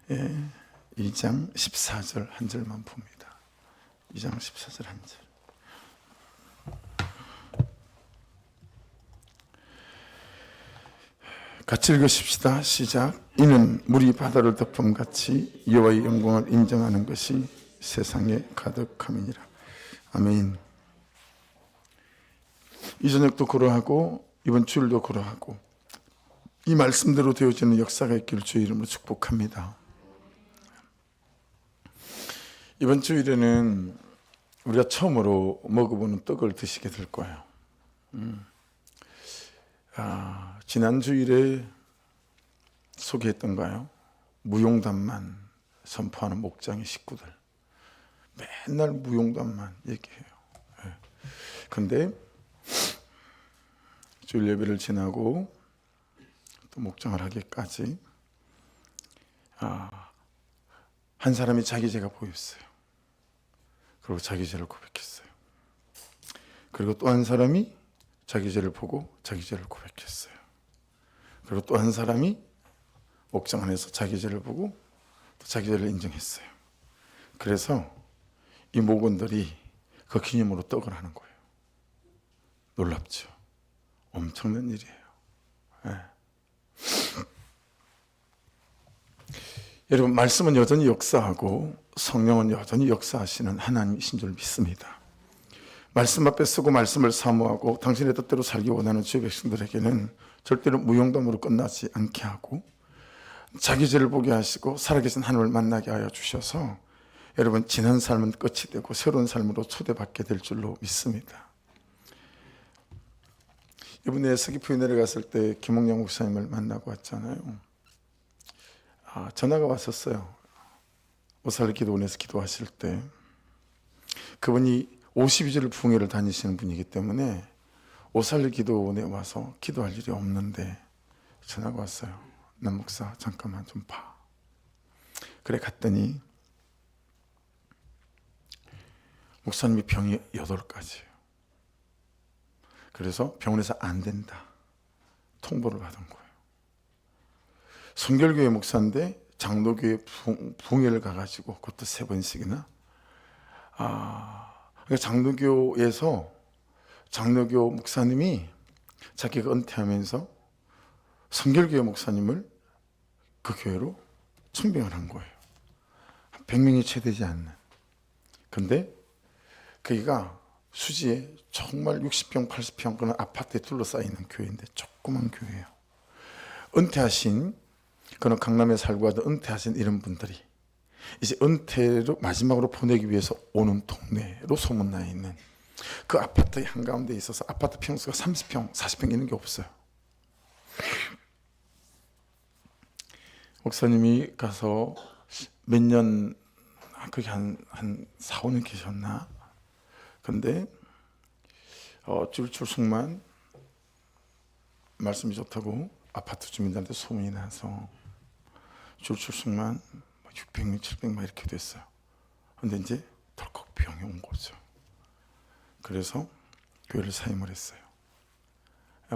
2장 14절 한 절만 봅니다. 2장 14절 한 절. 같이 읽으십시다. 시작. 이는 물이 바다를 덮음같이 여호와의 영광을 인정하는 것이 세상에 가득함이니라. 아멘. 이 저녁도 그러하고 이번 주일도 그러하고 이 말씀대로 되어지는 역사가 있기를 주의 이름으로 축복합니다. 이번 주일에는 우리가 처음으로 먹어보는 떡을 드시게 될 거예요. 지난 주일에 소개했던가요? 무용담만 선포하는 목장의 식구들. 맨날 무용담만 얘기해요. 그런데 주일 예배를 지나고 또 목장을 하기까지 한 사람이 자기 죄가 보였어요. 그리고 자기 죄를 고백했어요. 그리고 또 한 사람이 자기 죄를 보고 자기 죄를 고백했어요. 그리고 또 한 사람이 목장 안에서 자기 죄를 보고 또 자기 죄를 인정했어요. 그래서 이 목원들이 그 기념으로 떡을 하는 거예요. 놀랍죠? 엄청난 일이에요. 네. 여러분, 말씀은 여전히 역사하고 성령은 여전히 역사하시는 하나님이신 줄 믿습니다. 말씀 앞에 서고 말씀을 사모하고 당신의 뜻대로 살기 원하는 주의 백성들에게는 절대로 무용담으로 끝나지 않게 하고 자기 죄를 보게 하시고 살아계신 하나님을 만나게 하여 주셔서 여러분, 지난 삶은 끝이 되고 새로운 삶으로 초대받게 될 줄로 믿습니다. 이번에 서귀포에 내려갔을 때 김홍영 목사님을 만나고 왔잖아요. 전화가 왔었어요. 오살리 기도원에서 기도하실 때 그분이 52주를 부흥회를 다니시는 분이기 때문에 오살리 기도원에 와서 기도할 일이 없는데 전화가 왔어요. 남 목사 잠깐만 좀 봐. 그래 갔더니 목사님이 병이 8가지예요. 그래서 병원에서 안 된다 통보를 받은 거예요. 성결교회 목사인데 장로교회 부흥회를 가가지고 그것도 3번씩이나 그러니까 장로교에서 장로교 목사님이 자기가 은퇴하면서 성결교회 목사님을 그 교회로 청빙을 한 거예요. 100명이 채 되지 않는. 근데 거기가 수지에 정말 60평, 80평 그런 아파트에 둘러싸여 있는 교회인데 조그만 교회예요. 은퇴하신, 그런 강남에 살고 하던 은퇴하신 이런 분들이 이제 은퇴로 마지막으로 보내기 위해서 오는 동네로 소문나 있는 그 아파트의 한가운데 있어서 아파트 평수가 30평, 40평 있는 게 없어요. 목사님이 가서 몇 년, 그게 한 4, 5년 계셨나? 근데 줄출숙만 말씀이 좋다고 아파트 주민들한테 소문이 나서 줄출숙만 600명, 700명 이렇게 됐어요. 근데 이제 덜컥 병이 온 거죠. 그래서 교회를 사임을 했어요.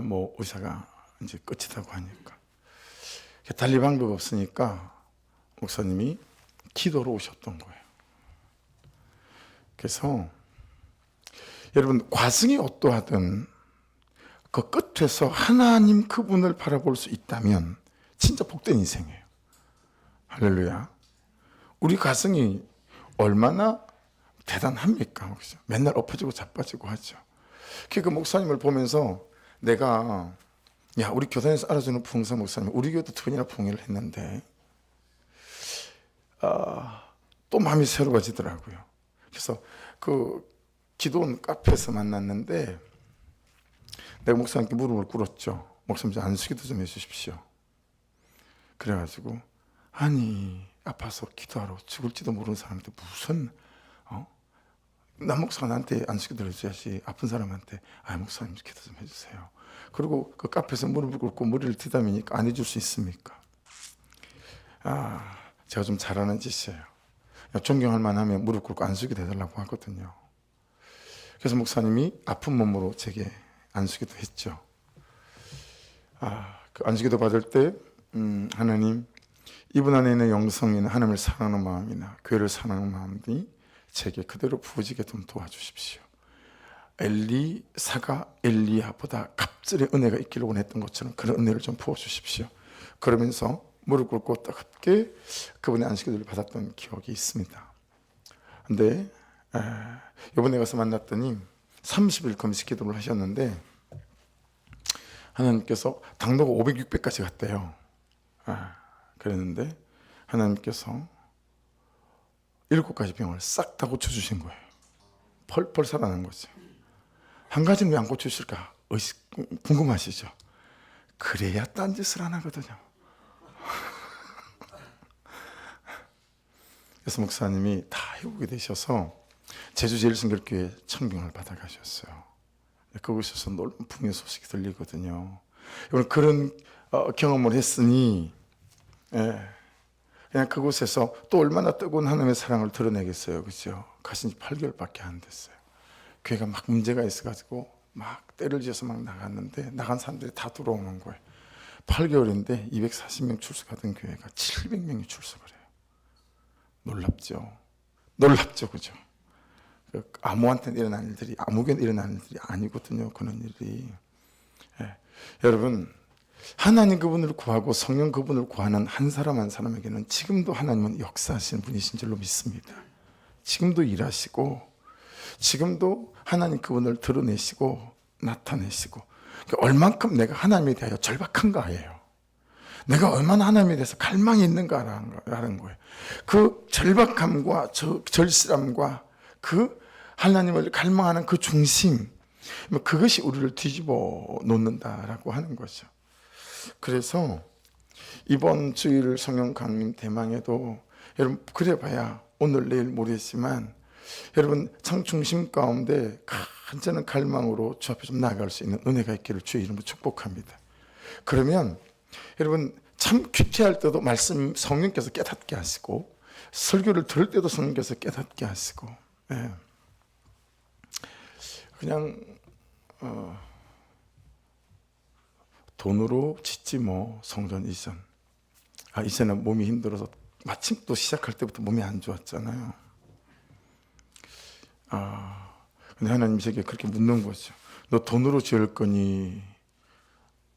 뭐 의사가 이제 끝이라고 하니까 달리 방법 없으니까 목사님이 기도로 오셨던 거예요. 그래서 여러분, 과정이 어떠하든 그 끝에서 하나님 그분을 바라볼 수 있다면 진짜 복된 인생이에요. 할렐루야. 우리 가정이 얼마나 대단합니까? 맨날 엎어지고 자빠지고 하죠. 그 목사님을 보면서 내가 우리 교단에서 알아주는 부흥사 목사님, 우리 교회도 2번이나 부흥회를 했는데 또 마음이 새로워지더라고요. 그래서 그 기도원 카페에서 만났는데 내가 목사님께 무릎을 꿇었죠. 목사님 저 안수기도 좀 해주십시오. 그래가지고 아니 아파서 기도하러 죽을지도 모르는 사람한테 무슨 남 목사가 나한테 안수기도 해줘야지 아픈 사람한테 목사님 기도 좀 해주세요. 그리고 그 카페에서 무릎을 꿇고 머리를 뒤담으니까 안 해줄 수 있습니까? 제가 좀 잘하는 짓이에요. 존경할 만하면 무릎 꿇고 안수기도 해달라고 하거든요. 그래서 목사님이 아픈 몸으로 제게 안수기도 했죠. 그 안수기도 받을 때 하나님 이분 안에 있는 영성이나 하나님을 사랑하는 마음이나 교회를 사랑하는 마음이 제게 그대로 부어지게 좀 도와주십시오. 엘리사가 엘리야보다 갑절의 은혜가 있기를 원했던 것처럼 그런 은혜를 좀 부어주십시오. 그러면서 무릎 꿇고 뜨겁게 그분의 안식일을 받았던 기억이 있습니다. 근데 이번에 가서 만났더니 30일 금식 기도를 하셨는데 하나님께서 당도가 500, 600까지 갔대요. 그랬는데 하나님께서 7가지 병을 싹 다 고쳐주신 거예요. 펄펄 살아난 거죠. 한 가지는 왜 안 고쳐주실까 궁금하시죠? 그래야 딴짓을 안 하거든요. 그래서 목사님이 다 해보게 되셔서 제주제일성결교회 청빙을 받아가셨어요. 그곳에서 놀라운 풍요 소식이 들리거든요. 그런 경험을 했으니 그냥 그곳에서 또 얼마나 뜨거운 하나님의 사랑을 드러내겠어요. 그죠? 가신 지 8개월밖에 안 됐어요. 교회가 막 문제가 있어가지고 막 때를 지어서 막 나갔는데 나간 사람들이 다 들어오는 거예요. 8개월인데 240명 출석하던 교회가 700명이 출석을 해요. 놀랍죠? 놀랍죠? 그죠? 아무한테 일어난 일들이, 아무에게나 일어난 일들이 아니거든요. 그런 일이. 여러분, 하나님 그분을 구하고 성령 그분을 구하는 한 사람 한 사람에게는 지금도 하나님은 역사하시는 분이신 줄로 믿습니다. 지금도 일하시고 지금도 하나님 그분을 드러내시고 나타내시고 얼만큼 내가 하나님에 대하여 절박한가예요. 내가 얼마나 하나님에 대해서 갈망이 있는가라는 거예요. 그 절박함과 절실함과 그 하나님을 갈망하는 그 중심, 그것이 우리를 뒤집어 놓는다라고 하는 거죠. 그래서 이번 주일 성령 강림 대망에도 여러분 그래봐야 오늘 내일 모르겠지만 여러분 참 중심 가운데 간절한 갈망으로 주 앞에 좀 나아갈 수 있는 은혜가 있기를 주의 이름으로 축복합니다. 그러면 여러분 참 큐티할 때도 말씀 성령께서 깨닫게 하시고 설교를 들을 때도 성령께서 깨닫게 하시고 그냥 돈으로 짓지 뭐 성전 이전. 이제는 몸이 힘들어서 마침 또 시작할 때부터 몸이 안 좋았잖아요. 근데 하나님이 제게 그렇게 묻는 거죠. 너 돈으로 지을 거니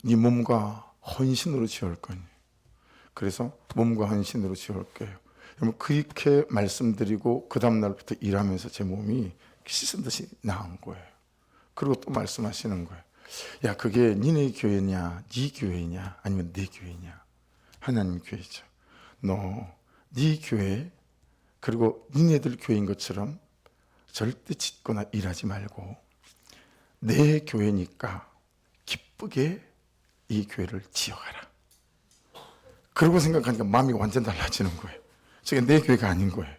네 몸과 헌신으로 지을 거니. 그래서 몸과 헌신으로 지을 거예요. 여러분 그렇게 말씀드리고 그 다음 날부터 일하면서 제 몸이 씻은 듯이 나은 거예요. 그리고 또 말씀하시는 거예요. 야, 그게 니네 교회냐, 네 교회냐, 아니면 내 교회냐? 하나님 교회죠. 너, 네 교회, 그리고 니네들 교회인 것처럼 절대 짓거나 일하지 말고 내 교회니까 기쁘게 이 교회를 지어가라. 그러고 생각하니까 마음이 완전 달라지는 거예요. 저게 내 교회가 아닌 거예요.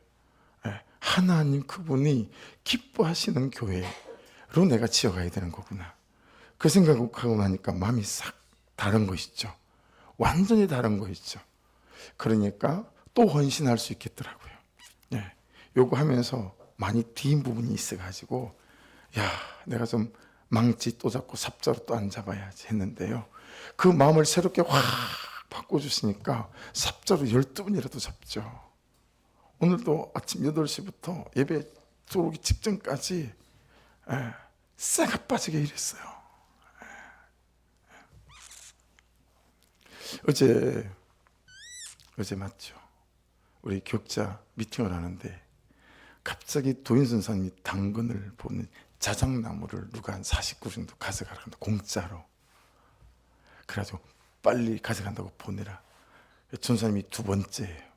하나님 그분이 기뻐하시는 교회로 내가 지어가야 되는 거구나. 그 생각하고 나니까 마음이 싹 다른 것이죠. 완전히 다른 것이죠. 그러니까 또 헌신할 수 있겠더라고요. 요거 하면서 많이 뒤인 부분이 있어가지고 야, 내가 좀 망치 또 잡고 삽자로 또 안 잡아야지 했는데요. 그 마음을 새롭게 확 바꿔주시니까 삽자로 12분이라도 잡죠. 오늘도 아침 8시부터 예배 들어오기 직전까지 쇠가 빠지게 일했어요. 어제 맞죠? 우리 교육자 미팅을 하는데 갑자기 도인선 선생님이 당근을 보는 자작나무를 누가 한 49 정도 가져가라고 합니다. 공짜로. 그래가지고 빨리 가져간다고 보내라. 전사님이 2번째예요.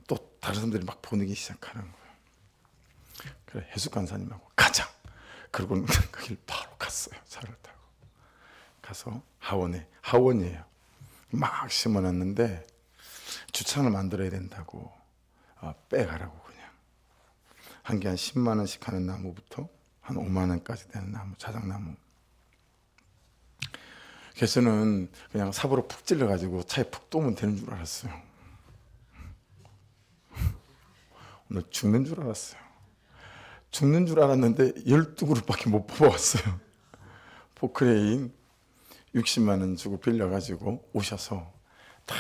또 다른 사람들이 막 보내기 시작하는 거예요. 그래 해수관사님하고 가자. 그러고 그 길 바로 갔어요. 차를 타고 가서 하원이에요. 막 심어놨는데 주차를 만들어야 된다고 빼가라고 그냥 한 개 한 10만 원씩 하는 나무부터 한 5만 원까지 되는 나무, 자작나무. 그래서는 그냥 삽으로 푹 찔러가지고 차에 푹 쏘면 되는 줄 알았어요. 오늘 죽는 줄 알았어요. 죽는 줄 알았는데 12그룹밖에 못 뽑아왔어요. 포크레인 60만 원 주고 빌려가지고 오셔서 다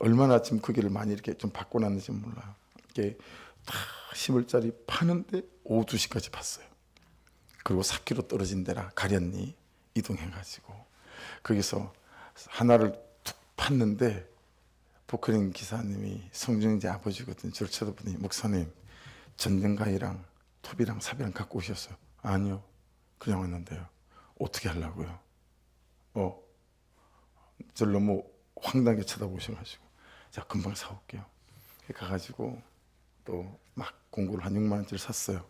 얼마나 지금 그 길을 많이 이렇게 좀 받고 났는지 몰라요. 이게 다 10월짜리 파는데 오후 2시까지 봤어요. 그리고 4km 떨어진 데라 가련리 이동해가지고 거기서 하나를 툭 팠는데 포크레인 기사님이 성중재 아버지거든요. 저를 쳐다보더니 목사님 전등가위랑 톱이랑 삽이랑 갖고 오셨어요. 아니요. 그냥 왔는데요. 어떻게 하려고요? 저를 너무 황당하게 쳐다보셔가지고 자 금방 사올게요. 가가지고 또 막 공구를 한 6만 원짜리 샀어요.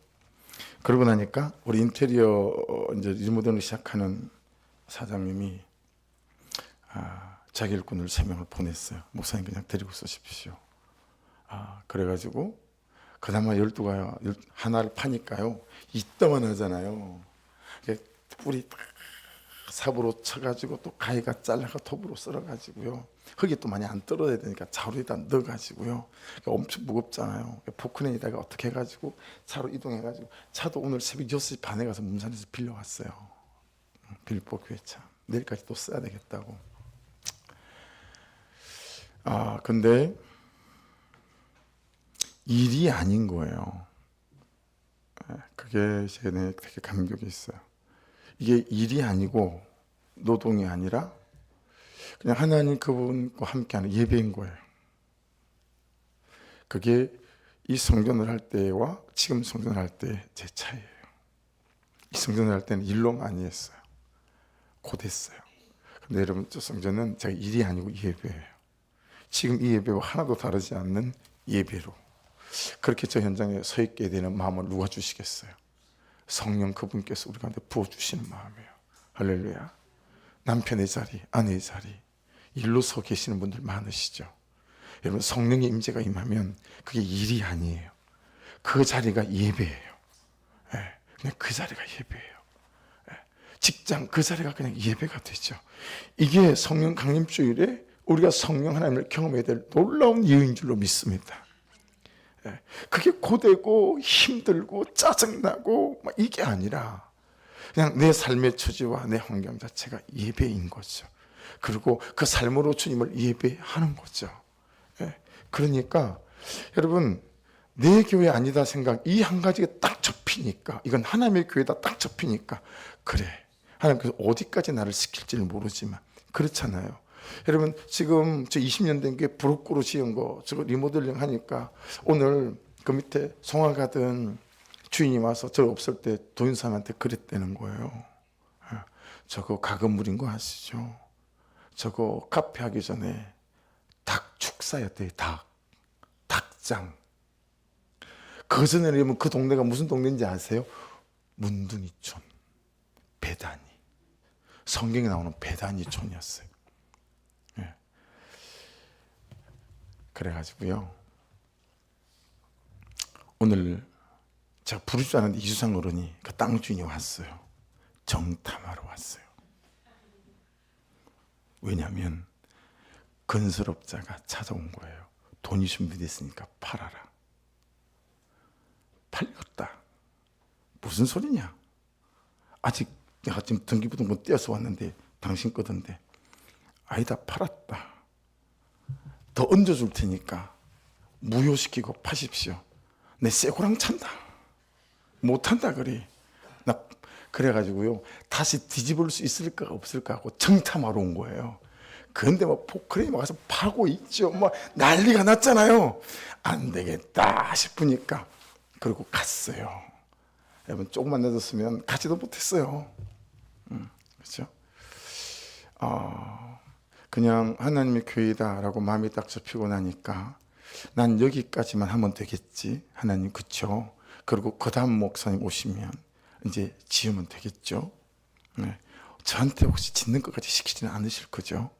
그러고 나니까 우리 인테리어 이제 리모델링 시작하는 사장님이 자기 일꾼을 3명을 보냈어요. 목사님 그냥 데리고 쓰십시오. 그래가지고 그나마 12가야 하나를 파니까요 이따만 하잖아요. 뿌리 딱 삽으로 쳐가지고 또 가위가 잘라가 톱으로 썰어가지고요. 흙이 또 많이 안 떨어져야 되니까 자루에다 넣어가지고요. 엄청 무겁잖아요. 포크레인에다가 어떻게 해가지고 차로 이동해가지고 차도 오늘 새벽 6시 반에 가서 문산에서 빌려왔어요. 빌보 교회차. 내일까지 또 써야 되겠다고. 근데 일이 아닌 거예요. 그게 제 내에 되게 감격이 있어요. 이게 일이 아니고 노동이 아니라 그냥 하나님 그분과 함께하는 예배인 거예요. 그게 이 성전을 할 때와 지금 성전을 할 때 제 차이예요. 이 성전을 할 때는 일로 많이 했어요. 곧했어요. 근데 여러분 저 성전은 제가 일이 아니고 예배예요. 지금 이 예배와 하나도 다르지 않는 예배로 그렇게 저 현장에 서 있게 되는 마음을 누가 주시겠어요? 성령 그분께서 우리 가운데 부어주시는 마음이에요. 할렐루야. 남편의 자리, 아내의 자리 일로 서 계시는 분들 많으시죠? 여러분 성령의 임재가 임하면 그게 일이 아니에요. 그 자리가 예배예요. 그냥 그 자리가 예배예요. 직장 그 자리가 그냥 예배가 되죠. 이게 성령 강림주일에 우리가 성령 하나님을 경험해야 될 놀라운 예인 줄로 믿습니다. 그게 고되고 힘들고 짜증나고 이게 아니라 그냥 내 삶의 처지와 내 환경 자체가 예배인 거죠. 그리고 그 삶으로 주님을 예배하는 거죠. 그러니까 여러분 내 교회 아니다 생각 이 한 가지가 딱 접히니까 이건 하나님의 교회다 딱 접히니까 그래 하나님께서 어디까지 나를 시킬지는 모르지만 그렇잖아요. 여러분 지금 저 20년 된 게 브로커로 지은 거 저거 리모델링 하니까 오늘 그 밑에 송화 가든 주인이 와서 저 없을 때 도인사한테 그랬다는 거예요. 저거 가건물인 거 아시죠? 저거 카페 하기 전에 닭 축사였대요. 닭장. 그 전에는 그 동네가 무슨 동네인지 아세요? 문둥이촌, 배단위. 성경에 나오는 배단위촌이었어요. 그래가지고요. 오늘 제가 부르지 않았는데 이수상 어른이 그 땅 주인이 왔어요. 정탐하러 왔어요. 왜냐하면 건설업자가 찾아온 거예요. 돈이 준비됐으니까 팔아라. 팔렸다. 무슨 소리냐? 아직 내가 지금 등기부등본 떼어서 왔는데 당신 거던데. 아니다, 팔았다. 더 얹어줄 테니까 무효시키고 파십시오. 내 쇠고랑 찬다. 못한다 그래. 나 그래가지고요 다시 뒤집을 수 있을까 없을까 하고 정탐하러 온 거예요. 그런데 막 포크레인 와서 파고 있죠. 막 난리가 났잖아요. 안 되겠다 싶으니까 그리고 갔어요. 여러분 조금만 늦었으면 가지도 못했어요. 그렇죠? 그냥 하나님의 교회다라고 마음이 딱 접히고 나니까 난 여기까지만 하면 되겠지. 하나님 그쵸? 그리고 그 다음 목사님 오시면 이제 지으면 되겠죠. 저한테 혹시 짓는 것까지 시키지는 않으실 거죠.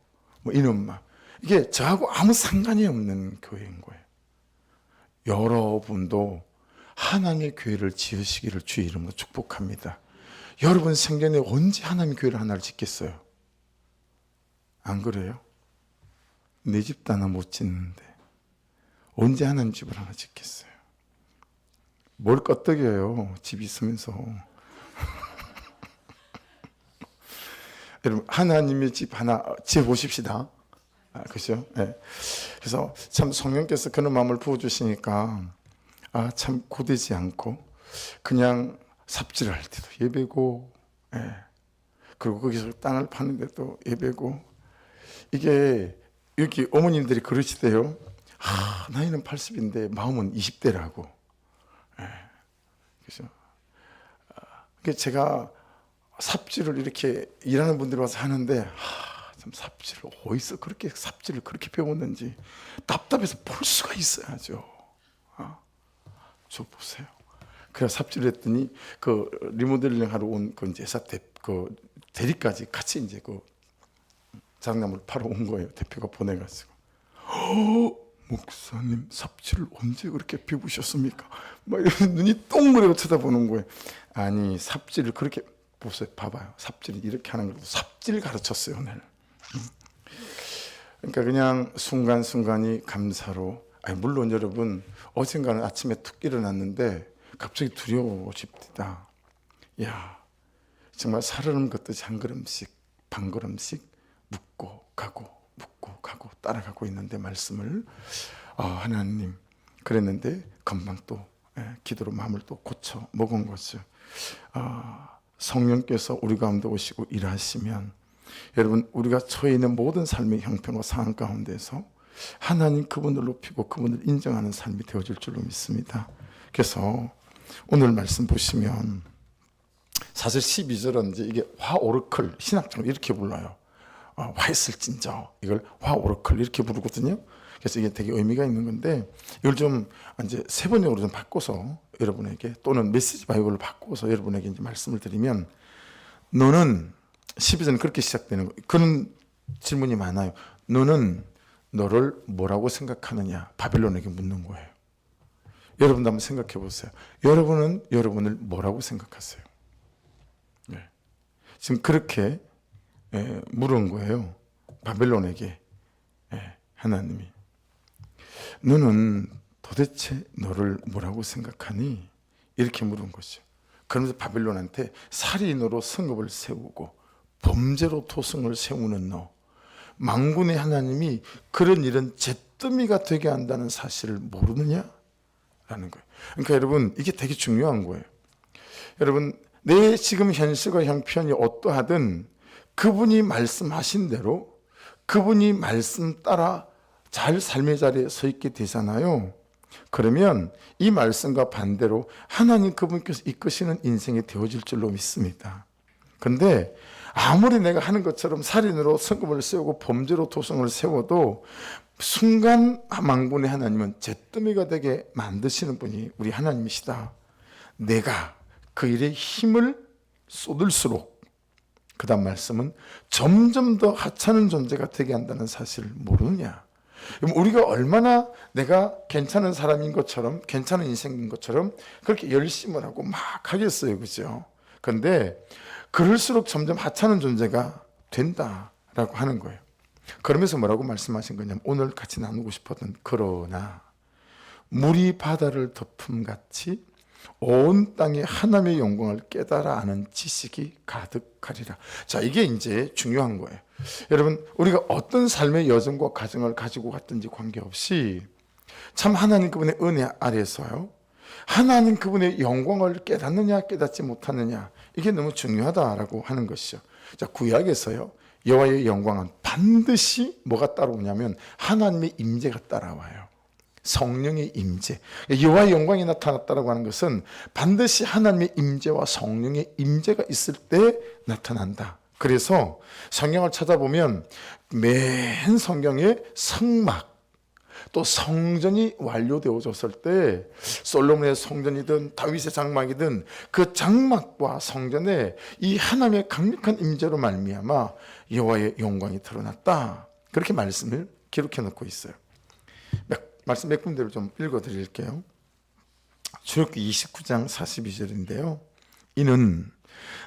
뭐 이런 말. 이게 저하고 아무 상관이 없는 교회인 거예요. 여러분도 하나님의 교회를 지으시기를 주의 이름으로 축복합니다. 여러분 생전에 언제 하나님의 교회를 하나를 짓겠어요? 안 그래요? 내 집도 하나 못 짓는데 언제 하나님 집을 하나 짓겠어요? 뭘 껐덕여요? 집 있으면서. 여러분 하나님의 집 하나 지어보십시다. 그죠? 예. 그래서 참 성령께서 그런 마음을 부어주시니까 참 고되지 않고 그냥 삽질할 때도 예배고, 그리고 거기서 땅을 파는데도 예배고. 이게 여기 어머님들이 그러시대요. 나이는 80인데 마음은 20대라고. 그죠? 제가 삽질을 이렇게 일하는 분들이 와서 하는데 참 삽질을 어디서 그렇게 삽질을 그렇게 배웠는지 답답해서 볼 수가 있어야죠. 저 보세요. 그래 삽질을 했더니 그 리모델링 하러 온 그 이제 그 대리까지 같이 이제 그 장난을 팔아 온 거예요. 대표가 보내가지고. 목사님 삽질을 언제 그렇게 배우셨습니까? 막 이러면서 눈이 동그랗게 쳐다보는 거예요. 아니 삽질을 그렇게 보세요. 봐봐요. 삽질을 이렇게 하는 것도 삽질 가르쳤어요 오늘. 그러니까 그냥 순간순간이 감사로. 물론 여러분 어젠가는 아침에 툭 일어났는데 갑자기 두려워집니다. 야 정말 살얼음 걷듯이 한 걸음씩 반 걸음씩 묻고 가고 따라가고 있는데 말씀을 하나님 그랬는데 금방 또 기도로 마음을 또 고쳐 먹은 거죠. 성령께서 우리 가운데 오시고 일하시면 여러분 우리가 처해 있는 모든 삶의 형편과 상황 가운데서 하나님 그분을 높이고 그분을 인정하는 삶이 되어질 줄로 믿습니다. 그래서 오늘 말씀 보시면 사실 12절은 이제 이게 화오르클 신학적으로 이렇게 불러요. 화했을진저 이걸 화오르클 이렇게 부르거든요. 그래서 이게 되게 의미가 있는 건데 이걸 좀 이제 세 번역으로 좀 바꿔서 여러분에게 또는 메시지 바이블로 바꿔서 여러분에게 이제 말씀을 드리면 너는 12절은 그렇게 시작되는 거예요. 그런 질문이 많아요. 너는 너를 뭐라고 생각하느냐 바벨론에게 묻는 거예요. 여러분도 한번 생각해 보세요. 여러분은 여러분을 뭐라고 생각하세요? 지금 그렇게 물은 거예요. 바벨론에게 하나님이 너는 도대체 너를 뭐라고 생각하니? 이렇게 물은 거죠. 그러면서 바벨론한테 살인으로 성읍을 세우고 범죄로 토성을 세우는 너 만군의 하나님이 그런 일은 잿더미가 되게 한다는 사실을 모르느냐? 라는 거예요. 그러니까 여러분 이게 되게 중요한 거예요. 여러분 내 지금 현실과 형편이 어떠하든 그분이 말씀하신 대로 그분이 말씀 따라 잘 삶의 자리에 서 있게 되잖아요. 그러면 이 말씀과 반대로 하나님 그분께서 이끄시는 인생이 되어질 줄로 믿습니다. 그런데 아무리 내가 하는 것처럼 살인으로 성읍을 세우고 범죄로 도성을 세워도 순간 망군의 하나님은 잿더미가 되게 만드시는 분이 우리 하나님이시다. 내가 그 일에 힘을 쏟을수록 그 다음 말씀은 점점 더 하찮은 존재가 되게 한다는 사실을 모르느냐. 우리가 얼마나 내가 괜찮은 사람인 것처럼 괜찮은 인생인 것처럼 그렇게 열심을 하고 막 하겠어요. 그죠? 그런데 그럴수록 점점 하찮은 존재가 된다라고 하는 거예요. 그러면서 뭐라고 말씀하신 거냐면 오늘 같이 나누고 싶었던 그러나 물이 바다를 덮음같이 온 땅에 하나님의 영광을 깨달아 아는 지식이 가득하리라. 자, 이게 이제 중요한 거예요. 여러분, 우리가 어떤 삶의 여정과 가정을 가지고 갔든지 관계없이 참 하나님 그분의 은혜 아래서요. 하나님 그분의 영광을 깨닫느냐 깨닫지 못하느냐 이게 너무 중요하다라고 하는 것이죠. 자, 구약에서요. 여호와의 영광은 반드시 뭐가 따라오냐면 하나님의 임재가 따라와요. 성령의 임재. 여호와의 영광이 나타났다라고 하는 것은 반드시 하나님의 임재와 성령의 임재가 있을 때 나타난다. 그래서 성경을 찾아보면 맨 성경에 성막 또 성전이 완료되어졌을 때 솔로몬의 성전이든 다윗의 장막이든 그 장막과 성전에 이 하나님의 강력한 임재로 말미암아 여호와의 영광이 드러났다. 그렇게 말씀을 기록해 놓고 있어요. 말씀 몇 군데를 좀 읽어드릴게요. 출애굽기 29장 42절인데요. 이는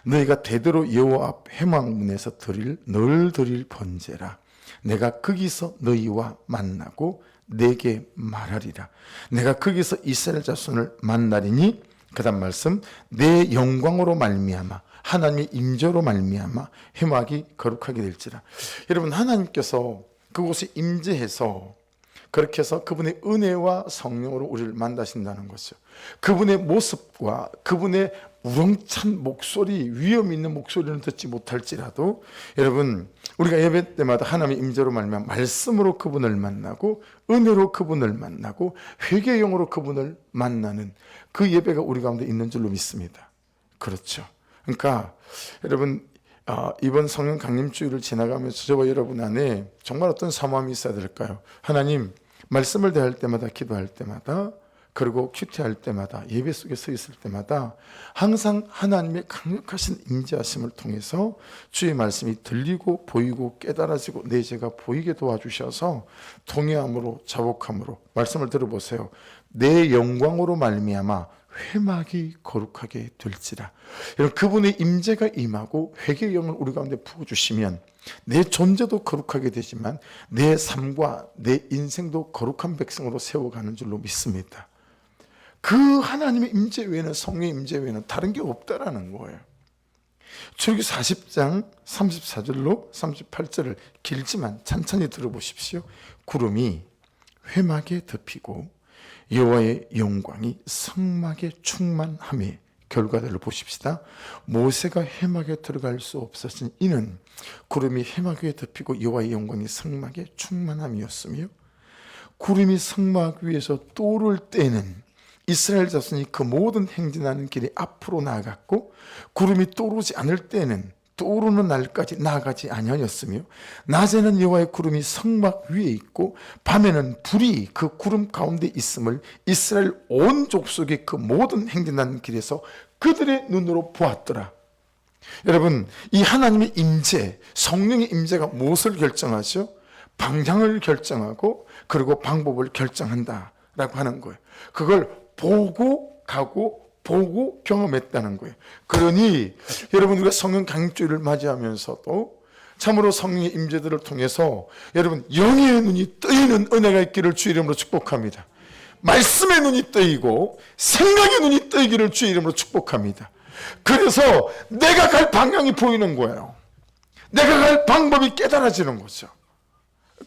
너희가 대대로 여호와 앞 회막문에서 늘 드릴 번제라. 내가 거기서 너희와 만나고 내게 말하리라. 내가 거기서 이스라엘 자손을 만나리니 그 다음 말씀 내 영광으로 말미암아 하나님의 임재로 말미암아 회막이 거룩하게 될지라. 여러분 하나님께서 그곳에 임재해서 그렇게 해서 그분의 은혜와 성령으로 우리를 만나신다는 것이죠. 그분의 모습과 그분의 우렁찬 목소리, 위험 있는 목소리는 듣지 못할지라도 여러분, 우리가 예배 때마다 하나님의 임재로 말미암아 말씀으로 그분을 만나고 은혜로 그분을 만나고 회개의 영으로 그분을 만나는 그 예배가 우리 가운데 있는 줄로 믿습니다. 그렇죠. 그러니까 여러분, 이번 성령 강림주일을 지나가면서 저와 여러분 안에 정말 어떤 사모함이 있어야 될까요? 하나님, 말씀을 대할 때마다, 기도할 때마다, 그리고 큐티할 때마다, 예배 속에 서 있을 때마다 항상 하나님의 강력하신 임재하심을 통해서 주의 말씀이 들리고 보이고 깨달아지고 내 죄가 보이게 도와주셔서 통회함으로 자복함으로, 말씀을 들어보세요. 내 영광으로 말미암아 회막이 거룩하게 될지라. 여러분, 그분의 임재가 임하고 회개의 영을 우리 가운데 부어주시면 내 존재도 거룩하게 되지만 내 삶과 내 인생도 거룩한 백성으로 세워가는 줄로 믿습니다. 그 하나님의 임재 외에는, 성령의 임재 외에는 다른 게 없다라는 거예요. 출애굽기 40장 34절로 38절을 길지만 천천히 들어보십시오. 구름이 회막에 덮이고 여호와의 영광이 성막에 충만함의 결과들을 보십시다. 모세가 회막에 들어갈 수 없었으니 이는 구름이 회막 위에 덮이고 여호와의 영광이 성막에 충만함이었으며, 구름이 성막 위에서 떠오를 때는 이스라엘 자손이 그 모든 행진하는 길이 앞으로 나아갔고, 구름이 떠오르지 않을 때는 떠오르는 날까지 나아가지 아니하였으며, 낮에는 여호와의 구름이 성막 위에 있고 밤에는 불이 그 구름 가운데 있음을 이스라엘 온 족속의 그 모든 행진하는 길에서 그들의 눈으로 보았더라. 여러분, 이 하나님의 임재, 성령의 임재가 무엇을 결정하죠? 방향을 결정하고 그리고 방법을 결정한다라고 하는 거예요. 그걸 보고 가고 보고 경험했다는 거예요. 그러니 여러분, 우리가 성령 강림주일을 맞이하면서도 참으로 성령의 임재들을 통해서 여러분, 영의 눈이 뜨이는 은혜가 있기를 주의 이름으로 축복합니다. 말씀의 눈이 뜨이고 생각의 눈이 뜨이기를 주의 이름으로 축복합니다. 그래서 내가 갈 방향이 보이는 거예요. 내가 갈 방법이 깨달아지는 거죠.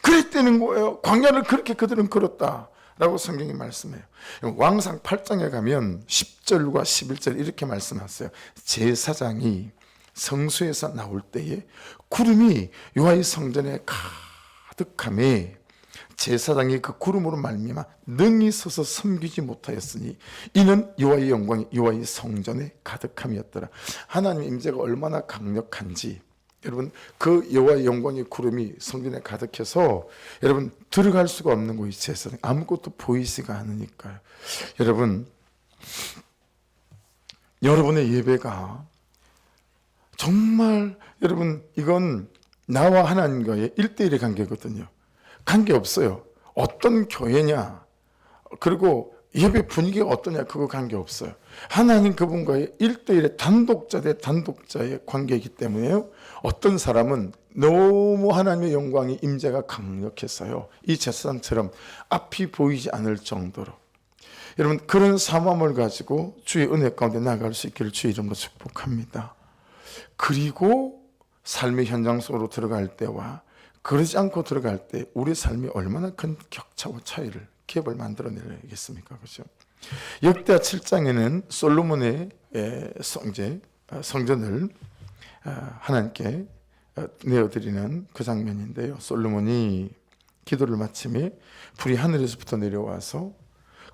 그랬다는 거예요. 광야를 그렇게 그들은 걸었다 라고 성경이 말씀해요. 왕상 8장에 가면 10절과 11절 이렇게 말씀하세요. 제사장이 성소에서 나올 때에 구름이 여호와의 성전에 가득함에 제사장이 그 구름으로 말미암아 능히 서서 섬기지 못하였으니 이는 여호와의 영광이 여호와의 성전에 가득함이었더라. 하나님의 임재가 얼마나 강력한지, 여러분, 그 여호와의 영광의 구름이 성전에 가득해서 여러분 들어갈 수가 없는 곳이 제사장, 아무것도 보이지가 않으니까요. 여러분, 여러분의 예배가 정말 여러분, 이건 나와 하나님과의 1대1의 관계거든요. 관계없어요. 어떤 교회냐, 그리고 예배 분위기가 어떠냐, 그거 관계없어요. 하나님 그분과의 1대1의 단독자 대 단독자의 관계이기 때문에요. 어떤 사람은 너무 하나님의 영광이 임재가 강력했어요. 이 제사장처럼 앞이 보이지 않을 정도로. 여러분, 그런 사모함을 가지고 주의 은혜 가운데 나아갈 수 있기를 주의 이름으로 축복합니다. 그리고 삶의 현장 속으로 들어갈 때와 그러지 않고 들어갈 때 우리 삶이 얼마나 큰 격차와 차이를, 갭을 만들어내겠습니까? 그렇죠? 역대하 7장에는 솔로몬의 성전을 하나님께 내어드리는 그 장면인데요. 솔로몬이 기도를 마침에 불이 하늘에서부터 내려와서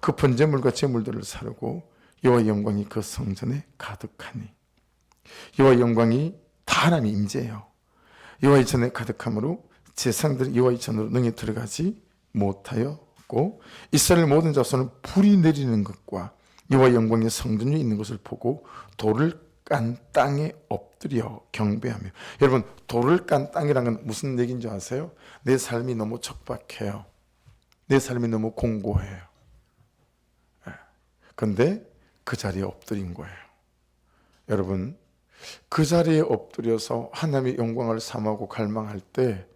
그 번제물과 제물들을 사르고 여호와의 영광이 그 성전에 가득하니, 여호와의 영광이 다 하나님의 임재예요. 여호와의 전에 가득함으로 제사장들이 여호와의 전으로 능히 들어가지 못하였고, 이스라엘 모든 자손은 불이 내리는 것과 여호와의 영광이 성전 위에 있는 것을 보고 돌을 깐 땅에 엎드려 경배하며. 여러분, 돌을 깐 땅이라는 건 무슨 얘기인 줄 아세요? 내 삶이 너무 척박해요. 내 삶이 너무 공고해요. 그런데 그 자리에 엎드린 거예요. 여러분, 그 자리에 엎드려서 하나님의 영광을 사모하고 갈망할 때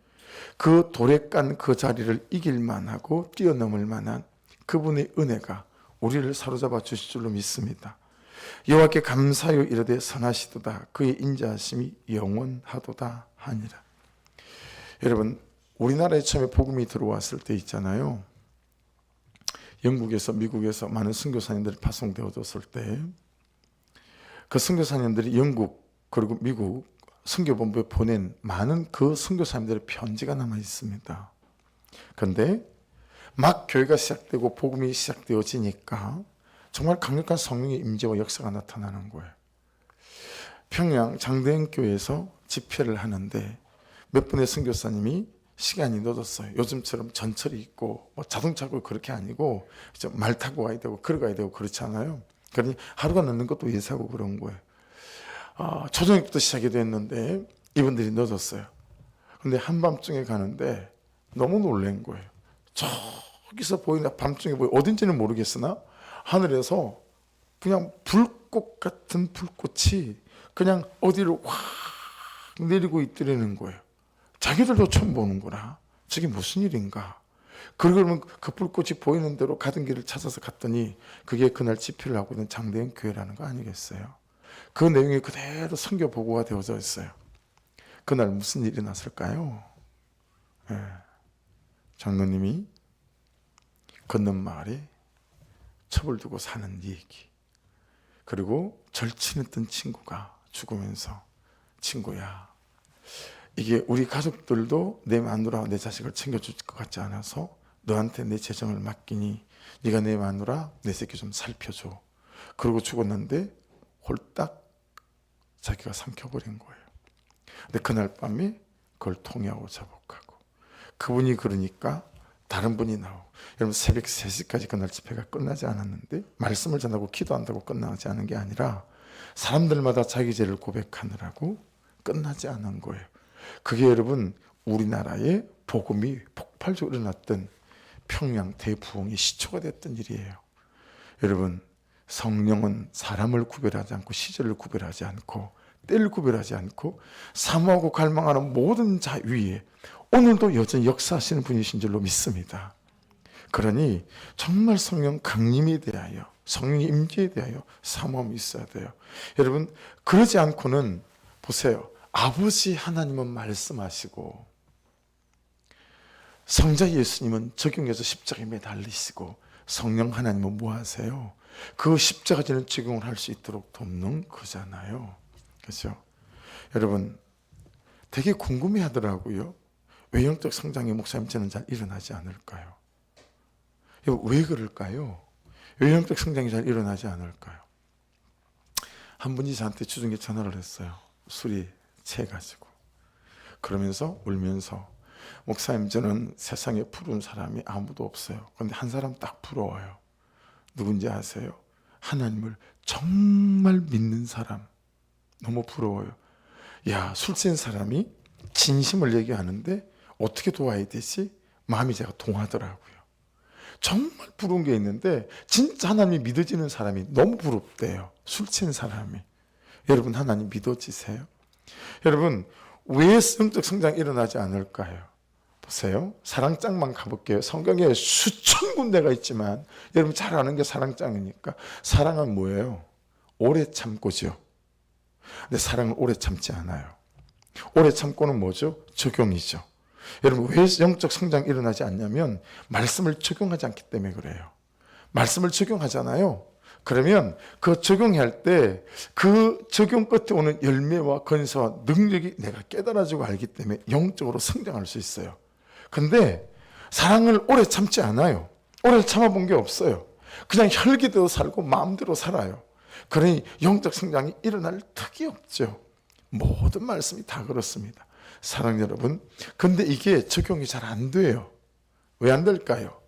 그 돌에 깐 그 자리를 이길 만하고 뛰어넘을 만한 그분의 은혜가 우리를 사로잡아 주실 줄로 믿습니다. 여호와께 감사하여 이르되 선하시도다. 그의 인자하심이 영원하도다 하니라. 여러분, 우리나라에 처음에 복음이 들어왔을 때 있잖아요. 영국에서 미국에서 많은 선교사님들이 파송되어졌을 때 그 선교사님들이 영국 그리고 미국 선교본부에 보낸 많은 그 선교사님들의 편지가 남아 있습니다. 그런데 막 교회가 시작되고 복음이 시작되어지니까 정말 강력한 성령의 임재와 역사가 나타나는 거예요. 평양 장대현 교회에서 집회를 하는데 몇 분의 선교사님이 시간이 늦었어요. 요즘처럼 전철이 있고 뭐 자동차 고 그렇게 아니고 말 타고 가야 되고 걸어가야 되고 그렇지 않아요. 그러니 하루가 늦는 것도 예사고 그런 거예요. 초저녁부터 시작이 됐는데 이분들이 늦었어요. 근데 한밤중에 가는데 너무 놀란 거예요. 저기서 보이나 밤중에 보여 어딘지는 모르겠으나 하늘에서 그냥 불꽃 같은 불꽃이 그냥 어디로 확 내리고 있더라는 거예요. 자기들도 처음 보는 거라 저게 무슨 일인가. 그러면 그 불꽃이 보이는 대로 가던 길을 찾아서 갔더니 그게 그날 집회를 하고 있는 장대현 교회라는 거 아니겠어요. 그 내용이 그대로 선교 보고가 되어져 있어요. 그날 무슨 일이 났을까요? 장로님이 건넌 마을에 첩을 두고 사는 얘기, 그리고 절친했던 친구가 죽으면서 친구야, 이게 우리 가족들도 내 마누라 내 자식을 챙겨줄 것 같지 않아서 너한테 내 재정을 맡기니 네가 내 마누라 내 새끼 좀 살펴줘. 그러고 죽었는데 홀딱 자기가 삼켜버린 거예요. 근데 그날 밤에 그걸 통회하고 자복하고, 그분이 그러니까 다른 분이 나오고, 여러분 새벽 3시까지 그날 집회가 끝나지 않았는데 말씀을 전하고 기도한다고 끝나지 않은 게 아니라 사람들마다 자기 죄를 고백하느라고 끝나지 않은 거예요. 그게 여러분 우리나라에 복음이 폭발적으로 일어났던 평양 대부흥의 시초가 됐던 일이에요. 여러분 성령은 사람을 구별하지 않고 시절을 구별하지 않고 때를 구별하지 않고 사모하고 갈망하는 모든 자 위에 오늘도 여전히 역사하시는 분이신 줄로 믿습니다. 그러니 정말 성령 강림에 대하여 성령의 임재에 대하여 사모함이 있어야 돼요. 여러분 그러지 않고는 보세요. 아버지 하나님은 말씀하시고 성자 예수님은 적용해서 십자가에 매달리시고 성령 하나님은 뭐 하세요? 그 십자가지는 적용을 할 수 있도록 돕는 거잖아요. 그렇죠? 여러분 되게 궁금해 하더라고요. 왜 영적 성장의 목사님처럼 잘 일어나지 않을까요? 왜 그럴까요? 왜 영적 성장이 잘 일어나지 않을까요? 한 분이 저한테 주중에 전화를 했어요. 술이 취해가지고. 그러면서 울면서 목사님 저는 세상에 부러운 사람이 아무도 없어요. 그런데 한 사람 딱 부러워요. 누군지 아세요? 하나님을 정말 믿는 사람. 너무 부러워요. 야, 술 취한 사람이 진심을 얘기하는데 어떻게 도와야 되지? 마음이 제가 동하더라고요. 정말 부러운 게 있는데 진짜 하나님이 믿어지는 사람이 너무 부럽대요. 술 취한 사람이. 여러분 하나님 믿어지세요? 여러분 왜 영적 성장이 일어나지 않을까요? 보세요. 사랑장만 가볼게요. 성경에 수천 군데가 있지만 여러분 잘 아는 게 사랑장이니까. 사랑은 뭐예요? 오래 참고죠. 근데 사랑은 오래 참지 않아요. 오래 참고는 뭐죠? 적용이죠. 여러분 왜 영적 성장이 일어나지 않냐면 말씀을 적용하지 않기 때문에 그래요. 말씀을 적용하잖아요. 그러면 그 적용할 때 그 적용 끝에 오는 열매와 건설와 능력이 내가 깨달아지고 알기 때문에 영적으로 성장할 수 있어요. 근데 사랑을 오래 참지 않아요. 오래 참아본 게 없어요. 그냥 혈기대로 살고 마음대로 살아요. 그러니 영적 성장이 일어날 턱이 없죠. 모든 말씀이 다 그렇습니다. 사랑 여러분, 근데 이게 적용이 잘 안 돼요. 왜 안 될까요?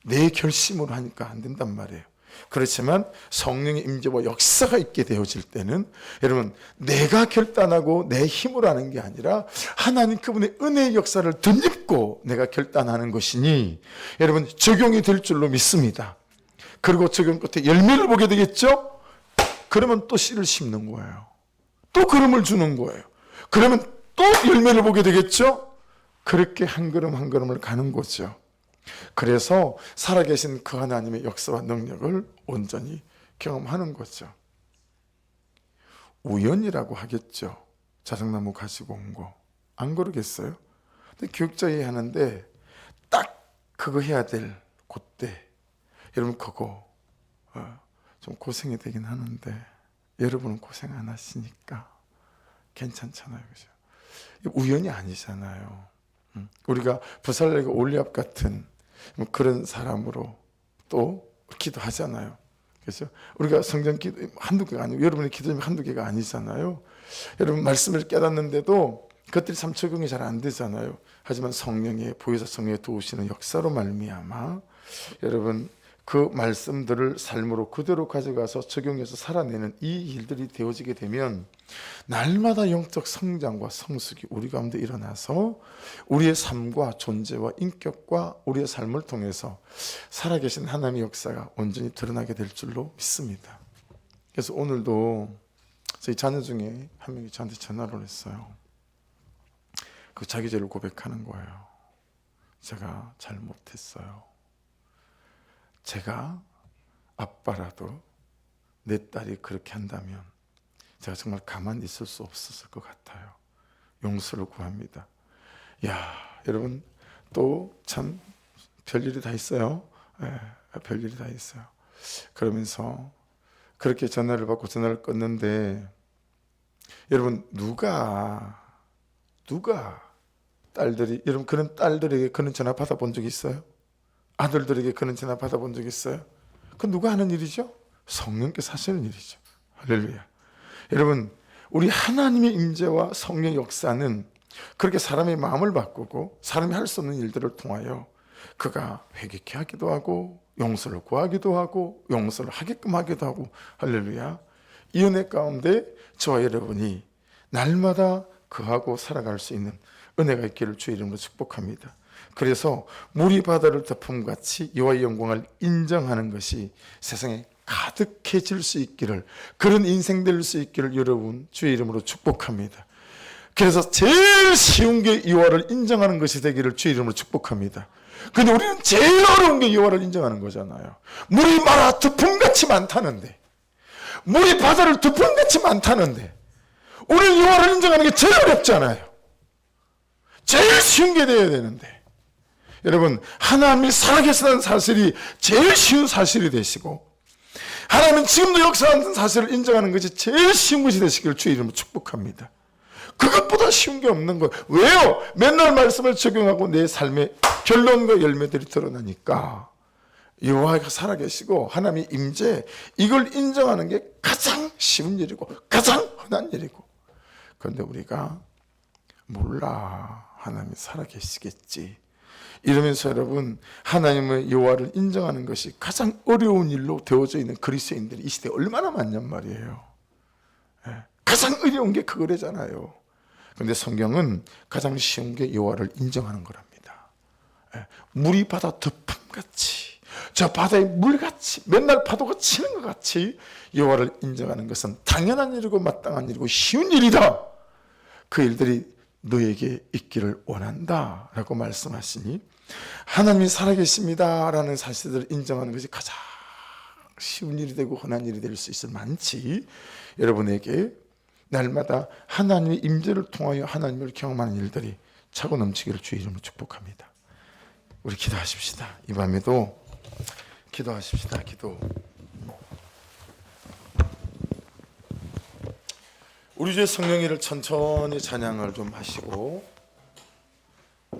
내 결심으로 하니까 안 된단 말이에요. 그렇지만 성령의 임재와 역사가 있게 되어질 때는 여러분 내가 결단하고 내 힘으로 하는 게 아니라 하나님 그분의 은혜의 역사를 덧입고 내가 결단하는 것이니 여러분 적용이 될 줄로 믿습니다. 그리고 적용 끝에 열매를 보게 되겠죠? 그러면 또 씨를 심는 거예요. 또 걸음을 주는 거예요. 그러면 또 열매를 보게 되겠죠? 그렇게 한 걸음 한 걸음을 가는 거죠. 그래서 살아계신 그 하나님의 역사와 능력을 온전히 경험하는 거죠. 우연이라고 하겠죠. 자작나무 가지고 온 거. 안 그러겠어요? 근데 교육자회 하는데 딱 그거 해야 될 그때 여러분 그거 좀 고생이 되긴 하는데 여러분은 고생 안 하시니까 괜찮잖아요. 그죠? 우연이 아니잖아요. 우리가 부살레가 올리압 같은 그런 사람으로 또 기도하잖아요. 그렇죠? 우리가 성전 기도 한두 개가 아니고 여러분의 기도는 한두 개가 아니잖아요. 여러분 말씀을 깨닫는데도 그것들이 참 적용이 잘 안 되잖아요. 하지만 성령의 보혜사 성령의 도우시는 역사로 말미암아 여러분 그 말씀들을 삶으로 그대로 가져가서 적용해서 살아내는 이 일들이 되어지게 되면 날마다 영적 성장과 성숙이 우리 가운데 일어나서 우리의 삶과 존재와 인격과 우리의 삶을 통해서 살아계신 하나님의 역사가 온전히 드러나게 될 줄로 믿습니다. 그래서 오늘도 저희 자녀 중에 한 명이 저한테 전화를 했어요. 그 자기 죄를 고백하는 거예요. 제가 잘못했어요. 제가 아빠라도 내 딸이 그렇게 한다면 제가 정말 가만히 있을 수 없었을 것 같아요. 용서를 구합니다. 야, 여러분 또 참 별일이 다 있어요. 별일이 다 있어요. 그러면서 그렇게 전화를 받고 전화를 끊는데 여러분 누가 딸들이 여러분 그런 딸들에게 그런 전화 받아본 적 있어요? 아들들에게 그런 전화 받아본 적 있어요? 그건 누가 하는 일이죠? 성령께서 하시는 일이죠. 할렐루야. 여러분 우리 하나님의 임재와 성령의 역사는 그렇게 사람의 마음을 바꾸고 사람이 할 수 없는 일들을 통하여 그가 회개케 하기도 하고 용서를 구하기도 하고 용서를 하게끔 하기도 하고 할렐루야. 이 은혜 가운데 저와 여러분이 날마다 그하고 살아갈 수 있는 은혜가 있기를 주의 이름으로 축복합니다. 그래서 물이 바다를 덮음같이 여호와의 영광을 인정하는 것이 세상에 가득해질 수 있기를, 그런 인생 될 수 있기를 여러분 주의 이름으로 축복합니다. 그래서 제일 쉬운 게 여호와를 인정하는 것이 되기를 주의 이름으로 축복합니다. 근데 우리는 제일 어려운 게 여호와를 인정하는 거잖아요. 물이 마라 덮음같이 많다는데, 물이 바다를 덮음같이 많다는데 우리는 여호와를 인정하는 게 제일 어렵잖아요. 제일 쉬운 게 돼야 되는데 여러분 하나님이 살아계시다는 사실이 제일 쉬운 사실이 되시고 하나님은 지금도 역사하는 사실을 인정하는 것이 제일 쉬운 것이 되시기를 주의 이름으로 축복합니다. 그것보다 쉬운 게 없는 거예요. 왜요? 맨날 말씀을 적용하고 내 삶의 결론과 열매들이 드러나니까 여호와가 살아계시고 하나님의 임재, 이걸 인정하는 게 가장 쉬운 일이고 가장 흔한 일이고, 그런데 우리가 몰라, 하나님이 살아계시겠지 이러면서 여러분 하나님의 여호와를 인정하는 것이 가장 어려운 일로 되어져 있는 그리스도인들이 이 시대에 얼마나 많냔 말이에요. 가장 어려운 게 그거래잖아요. 그런데 성경은 가장 쉬운 게 여호와를 인정하는 거랍니다. 물이 바다 덮음같이, 저 바다의 물같이, 맨날 파도가 치는 것 같이 여호와를 인정하는 것은 당연한 일이고 마땅한 일이고 쉬운 일이다. 그 일들이 너에게 있기를 원한다 라고 말씀하시니 하나님이 살아계십니다 라는 사실들을 인정하는 것이 가장 쉬운 일이 되고 흔한 일이 될 수 있을 만치 여러분에게 날마다 하나님의 임재를 통하여 하나님을 경험하는 일들이 차고 넘치기를 주의 이름으로 축복합니다. 우리 기도하십시다. 이 밤에도 기도하십시다. 기도. 우리 주의 성령님을 천천히 찬양을 좀 하시고,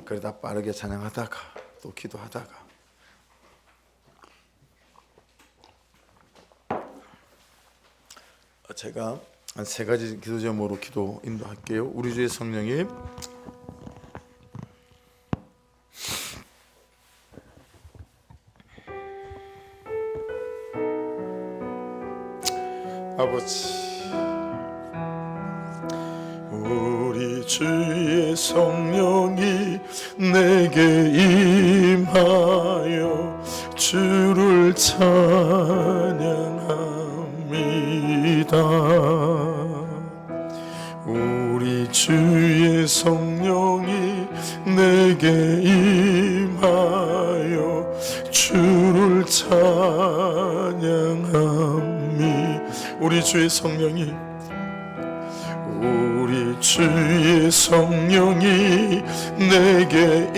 그러다 빠르게 찬양하다가 또 기도하다가 제가 한 3가지 기도 제목으로 기도 인도할게요. 우리 주의 성령님, 아버지, 우리 주의 성령이 내게 임하여 주를 찬양합니다. 우리 주의 성령이 내게 임하여 주를 찬양합니다. 우리 주의 성령이 우리 주의 성령이 내게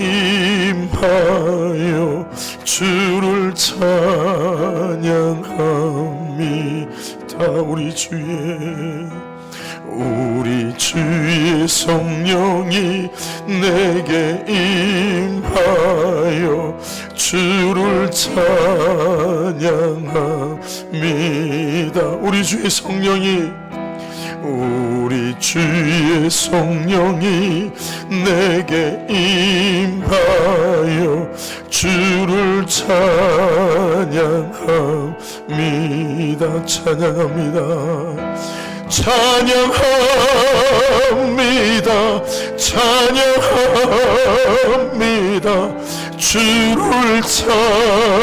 임하여 주를 찬양합니다. 우리 주의 성령이 내게 임하여 주를 찬양합니다. 우리 주의 성령이 내게 임하여 주를 찬양합니다. 찬양합니다. 주를 찬양합니다.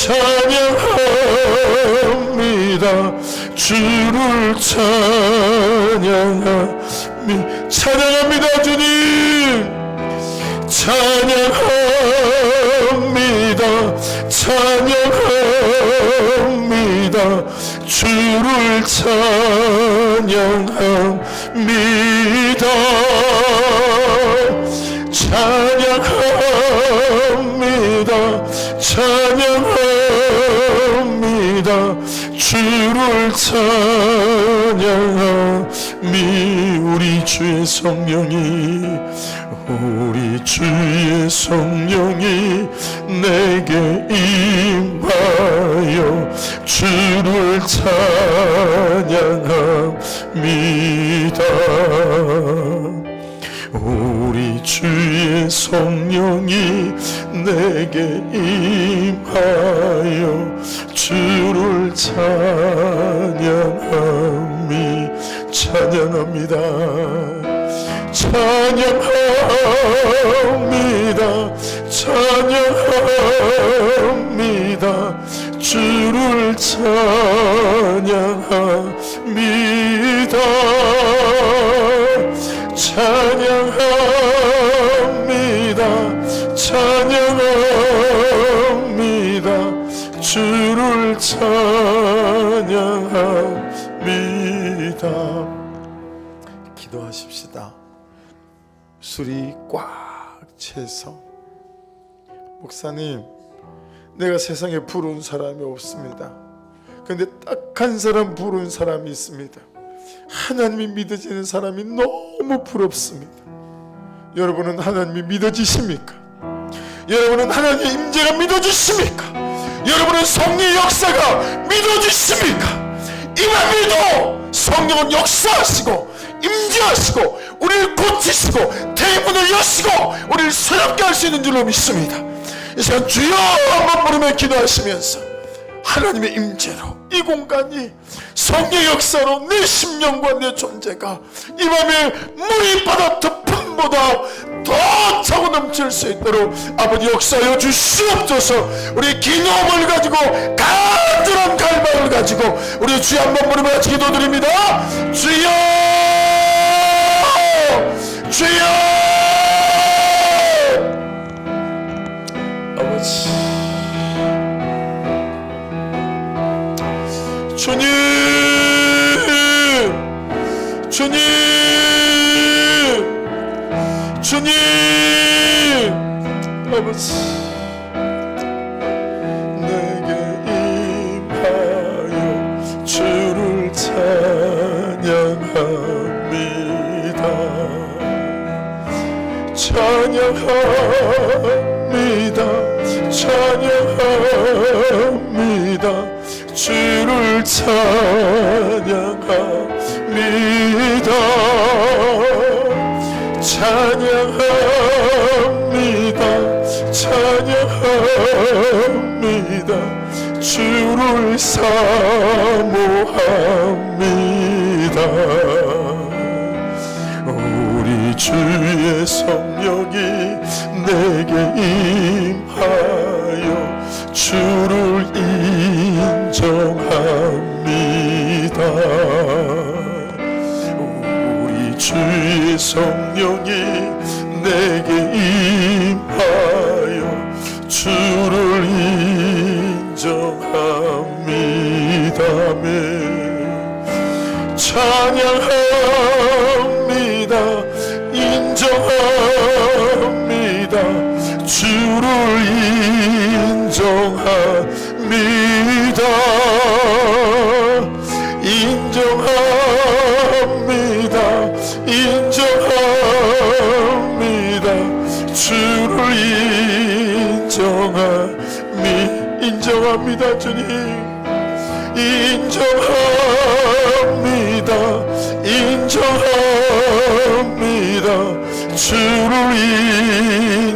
찬양합니다. 주를 찬양합니다. 주님 찬양합니다. 주를 찬양합니다. 찬양합니다. 주를 찬양합니다. 우리 주의 성령이 내게 임하여 주를 찬양합니다. 우리 주의 성령이 내게 임하여 주를 찬양합니다. 주를 찬양합니다. 찬양합니다. 주를 찬양합니다. 기도하십시다. 술이 꽉 채서, 목사님, 내가 세상에 부러운 사람이 없습니다. 그런데 딱 한 사람 부러운 사람이 있습니다. 하나님이 믿어지는 사람이 너무 부럽습니다. 여러분은 하나님이 믿어지십니까? 여러분은 하나님의 임재가 믿어지십니까? 여러분은 성령의 역사가 믿어지십니까? 이 밤에도 성령은 역사하시고 임재하시고 우리를 고치시고 대문을 여시고 우리를 새롭게 할 수 있는 줄로 믿습니다. 이 시간 주여 한번 부르며 기도하시면서 하나님의 임재로 이 공간이 성령의 역사로 내 심령과 내 존재가 이 밤에 물이 바다 덮음보다 더 차고 넘칠 수 있도록 아버지 역사하여 주시옵소서. 우리 기념을 가지고 간절한 갈망을 가지고 우리 주여 한번 부르며 같이 기도드립니다. 주여 주여 아버지 주님 주님 주님 아버지 내게 임하여 주를 찬양합니다. 찬양합니다. 찬양합니다. 주를 찬양합니다. 찬양합니다. 찬양합니다. 주를 사모합니다. 우리 주의 성령이 내게 임하여 주를 인정합니다. 우리 주의 성령이 내게 임하여 주를 인정합니다. 찬양합니다. 인정합니다. 주를 인정합니다. 인정합니다. 인정합니다. 주를 인정합니다. 주님 인정합니다. 인정합니다. 주를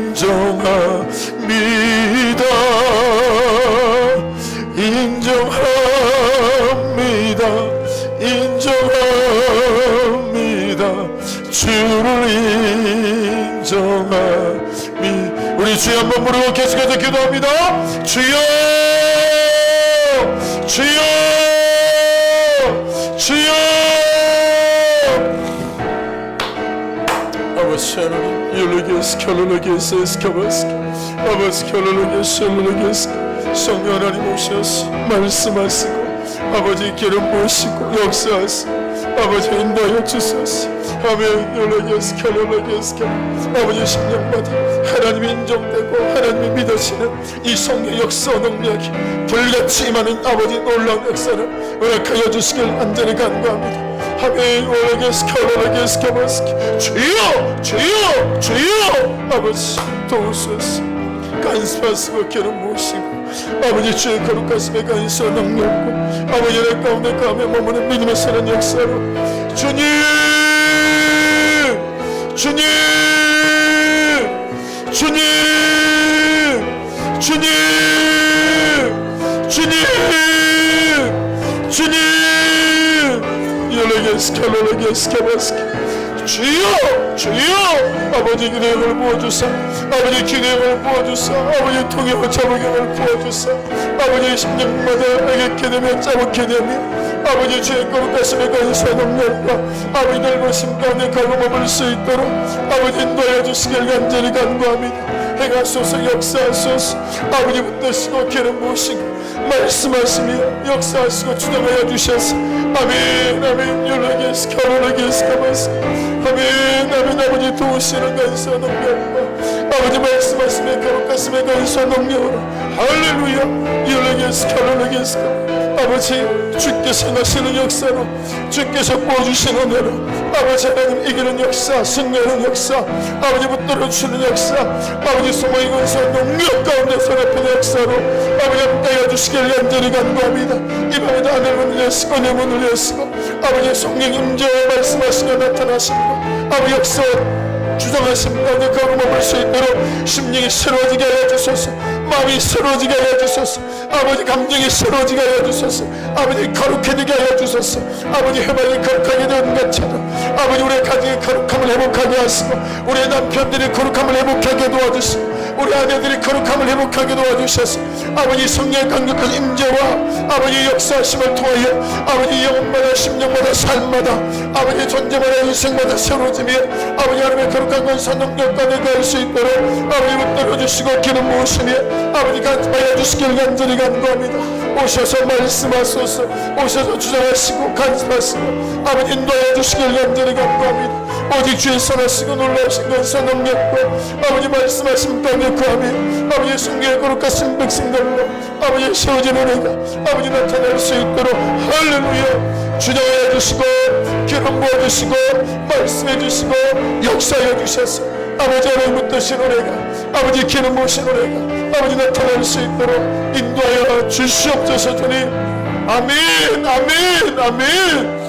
인정합니다. 인정합니다. 인정합니다. 주를 인정합니다. 우리 주여 한번 부르고 계속해서 기도합니다. 주여, 주여, 주여. 아버지 하나님, 열로게스 켤로게스 에스카바스 아버지 켤로게스 켤로게스 성령 하나님 오셔서 말씀하시고 아버지 기름 부으시고 역사하시고 아버지 인도하여 주소서. 아멘. 열로게스 켤로게스 아버지 심령마다 하나님이 인정되고 하나님이 믿으시는 이 성령 역사 능력이 불같이 임하는 아버지 놀라운 역사를 허락하여 주시길 간절히 간구합니다. 아멘. 열로게스 켤로게스 주여, 주여, 주여. 아버지 도우소서. 간수하시고 기름 부으시고 아버지 주의 거룩 가슴에 간수 능력고 아버지 내 가운데 가며 머무는 믿음의 사는 역사로 주님, 주님, 주님, 주님, 주님, 주님. 열로게스 켤로게스 주여, 주여. 아버지 기도를 부어주사 아버지 기도를 부어주사 아버지 통역을 자복을 부어주사 아버지 심령마다 애겠게 되며 짜먹게 되며 아버지 주의 거룩 가슴에 간사 능력과 아버지 넓으심 가운데 갈망을 수 있도록 아버지 인도하여 주시길 간절히 간구합니다. 행하소서. 역사하소서. 아버지 붙드시고 기름 부으시고 말씀하시며 역사하시고 주장하여 주셔서 아멘. 아멘. 열로게스 켤로게스 아멘. 아멘. 아버지 도우시는 간사 능력과 아버지 말씀하시며 거룩 가슴에 간사 능력으로 할렐루야. 열로게스 켤로게스 아버지 주께서 행하시는 역사로 주께서 부어주시는 은혜로 아버지 하나님 이기는 역사 승리하는 역사 아버지 붙들어주시는 역사 아버지 소망의 권사 능력 가운데 서랍하는 역사로 아버지 함께하여 주시길 간절히 간구합니다. 이 밤에도 하늘 문을 여시고 내 문을 여시고 아버지 성령 임재와 말씀하시며 나타나시고 아버지 역사 주장하신 가운데 거룩함을 수 있도록 심령이 새로워지게 하여 주소서. 마음이 새로워지게 하여 주소서. 아버지 감정이 새로워지게 하여 주소서. 아버지 거룩해지게 하여 주소서. 아버지 해방이 거룩하게 된 것처럼 아버지 우리의 가정의 거룩함을 회복하게 하시고 우리의 남편들이 거룩함을 회복하게 도와주시고 우리 아내들이 거룩함을 회복하게 도와주셔서 아버지 성령의 강력한 임재와 아버지 역사하심을 통하여 아버지 영혼마다 심령마다 삶마다 아버지 존재마다 인생마다 새로워지며 아버지 하나님의 거룩한 권사 능력과 내가 수 있도록 아버지 붙들어주시고 기름 부으시며 아버지 간섭하여 주시길 간절히 간구합니다. 오셔서 말씀하소서. 오셔서 주장하시고 간섭하시고 아버지 인도하여 주시길 간절히 간구합니다. 오직 주의 선하시고 놀라우신 권사 능력과 아버지 말씀하신 땅에 구하며 아버지 성경의 거룩하신 백성들로 아버지 세워지는 은혜가 아버지 나타날 수 있도록 할렐루야. 주장하여 주시고 기름 부어주시고 말씀해 주시고 역사하여 주셔서 아버지 하나님 붙드신 은혜가 아버지 기름 부으신 은혜가 아버지 나타날 수 있도록 인도하여 주시옵소서. 주님 아멘. 아멘. 아멘.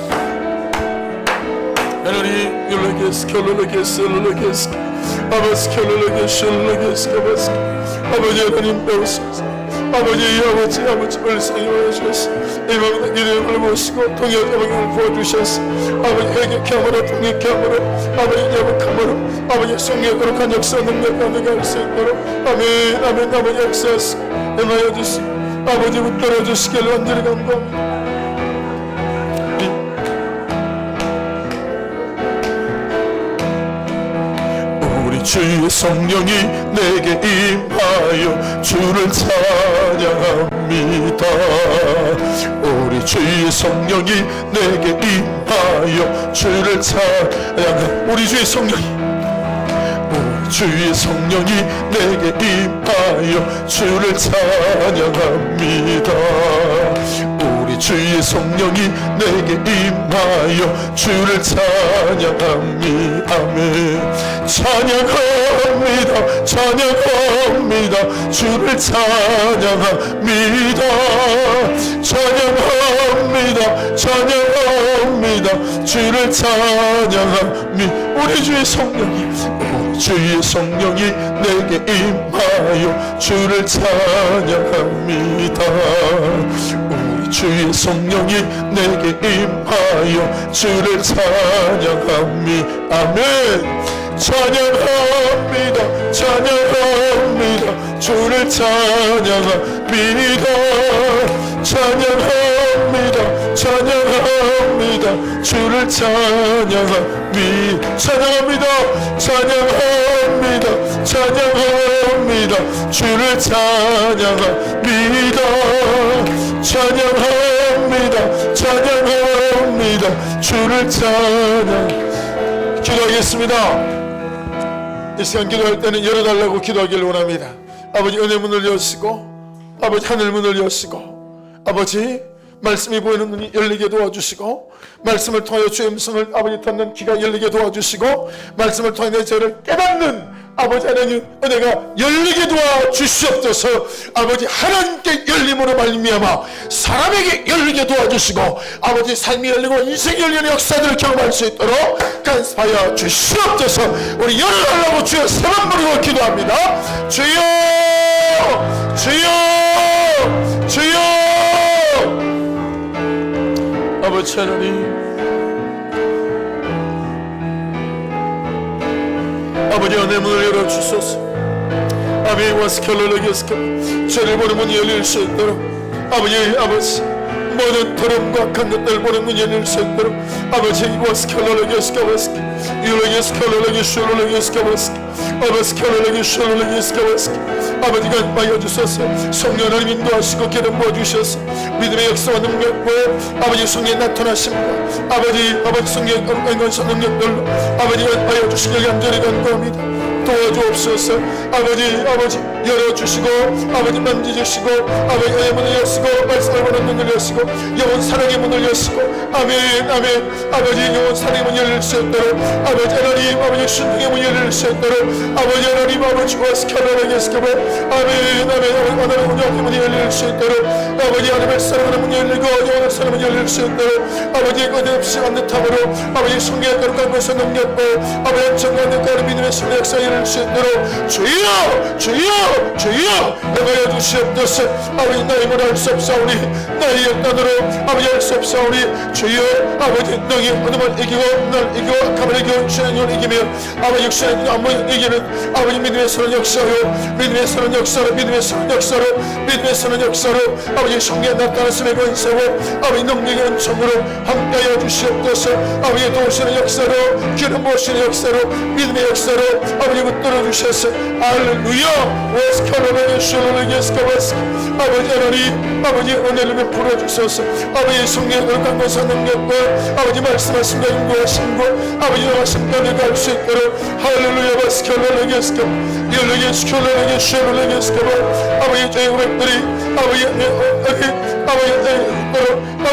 하나님 열로게스 켤로게스 열로게스 아버지 켤로게스 열로게스 아버지 하나님 배우소서. 아버지 불쌍히 주셔서 이 밤에 기름을 부으시고 통역 자복을 부어주셔서 아버지 회개케 함으로 통역케 함으로 아버지 야복함으로 아버지 성령의 거룩한 역사 능력 가운데 갈 수 있도록 아멘. 아멘. 아버지 역사하시고 임하여 주시고 아버지 붙들어 주시길 간절히 간구합니다. 우리 주의 성령이 내게 임하여 주를 찬양합니다. 우리 주의 성령이 내게 임하여 주를 찬양합니다. 우리 주의 성령이 주의 성령이 내게 임하여 주를 찬양합니다. 우리 주의 성령이 내게 임하여 주를 찬양합니다. 아멘. 찬양합니다. 찬양합니다. 주를 찬양합니다. 찬양합니다. 찬양합니다. 주를 찬양합니다. 우리 주의 성령이 주의 성령이 내게 임하여 주를 찬양합니다. 우리 주의 성령이 내게 임하여 주를 찬양합니다. 아멘. 찬양합니다. 찬양합니다. 주를 찬양합니다. 찬양합니다. 찬양합니다. 주를 찬양합니다. 찬양합니다. 찬양합니다. 찬양합니다. 주를 찬양합니다. 찬양합니다. 찬양합니다. 주를 찬양. 기도하겠습니다. 이 시간 기도할 때는 열어달라고 기도하기를 원합니다. 아버지 은혜 문을 여시고, 아버지 하늘 문을 여시고, 아버지 말씀이 보이는 눈이 열리게 도와주시고, 말씀을 통하여 주의 음성을 아버지 듣는 귀가 열리게 도와주시고, 말씀을 통해 내 죄를 깨닫는 아버지 하나님 은혜가 열리게 도와주시옵소서. 아버지 하나님께 열림으로 말미암아 사람에게 열리게 도와주시고, 아버지 삶이 열리고 인생이 열리는 역사들을 경험할 수 있도록 간섭하여 주시옵소서. 우리 열어달라고 주여 세 번 부르고 기도합니다. 주여, 주여, 주여. 아버지 하나님, 아버지 은혜 문을 열어주소서. 아버지 와스켈러레게스케 죄를 보는 문이 열릴 수 있도록, 아버지 모든 더러움과 악한 것들 보는 문이 열릴 수 있도록, 아버지 와스켈러레게스케 아버지가 인도하여 주소서. 성령 하나님 인도하시고 기름 부어주셔서 믿음의 역사와 능력과 아버지 성령의 나타나심과 아버지 성령의 은건선 능력들로 아버지가 인도하여 주시길 간절히 간구합니다. 도와주옵소서. 아버지 열어주시고, 아버지 만지주시고, 아버지 의 문을 여시고, 말씀을 보는 눈을 여시고, 영원 사랑의 문을 여시고, 아멘 아멘. 아버지 영원 사랑의 문 열릴 수 있도록, 아버지 하나님 아버지 순종의 문 열릴 수 있도록, 아버지 하나님 아버지와 스켈러에게 스케버, 아멘 아멘. 하나님 운영의 문이 열릴 수 있도록, 아버지 하나님의 사랑하는 문이 열리고 영원한 사랑의 문이 열릴 수 있도록, 아버지 거듭없이 안듯함으로 아버지 성령의 거룩한 것을 능력과 아버지 엄청난 능력과 믿음의 성령 역사 열릴 수 있도록 주여, 주여, 주여 내가 주시옵소서. 아버지 나의 힘을 할 수 없사오니, 나의 영단으로 아버지 할 수 없사오니, 주여 아버지 너희 어둠을 이기고 날 이기고 악함을 이기고 육신의 영을 이기며 아버지 육신의 영을 이기는 아버지 믿음의 선한 역사로, 믿음의 선한 역사로, 믿음의 선한 역사로, 믿음의 선한 역사로 아버지 성령의 나타나심의 권세로 아버지 능력의 은총으로 함께하여 주시옵소서. 아버지 도우시는 역사로, 기름 부으시는 역사로, 믿음의 역사로 아버지 붙들어 주셔서 할렐루야. 아버지 하나님 아버지 은혜를 베풀어 주소서. 아버지 성령의 거룩한 것과 능력과 아버지 말씀하신 인도하신 것 아버지 영하심까지 갈 수 있도록 할렐루야. 바스켈러레게스케 열레게스켈러레게스케 아버지 저희 우백들이 아버지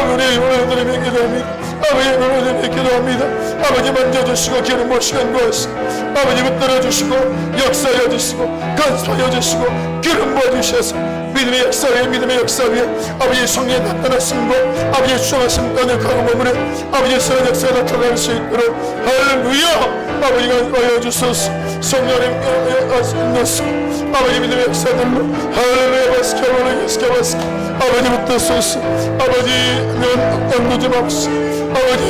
우리 은혜를 기도합니다. 아버지 은혜를 기도합니다. 아버지 만져주시고 기름 부으시고 인도하시고 아버지 붙들어주시고 역사해 주시고 간섭하여 주시고 기름 부어주셔서 믿음의 역사 위에, 믿음의 역사 위에 아버지 성령의 나타나심과 아버지의 수정하심 떠내가고 머무는 아버지의 선한 역사가 나타날 수 있도록 할렐루야. 아버지가 인도하여 주소서. 성령님 인도하시고 아버지 믿음의 역사들로 할렐루야. 바스케바스케 아버지 붙들소서. 아버지 연두지 맙소. 아버지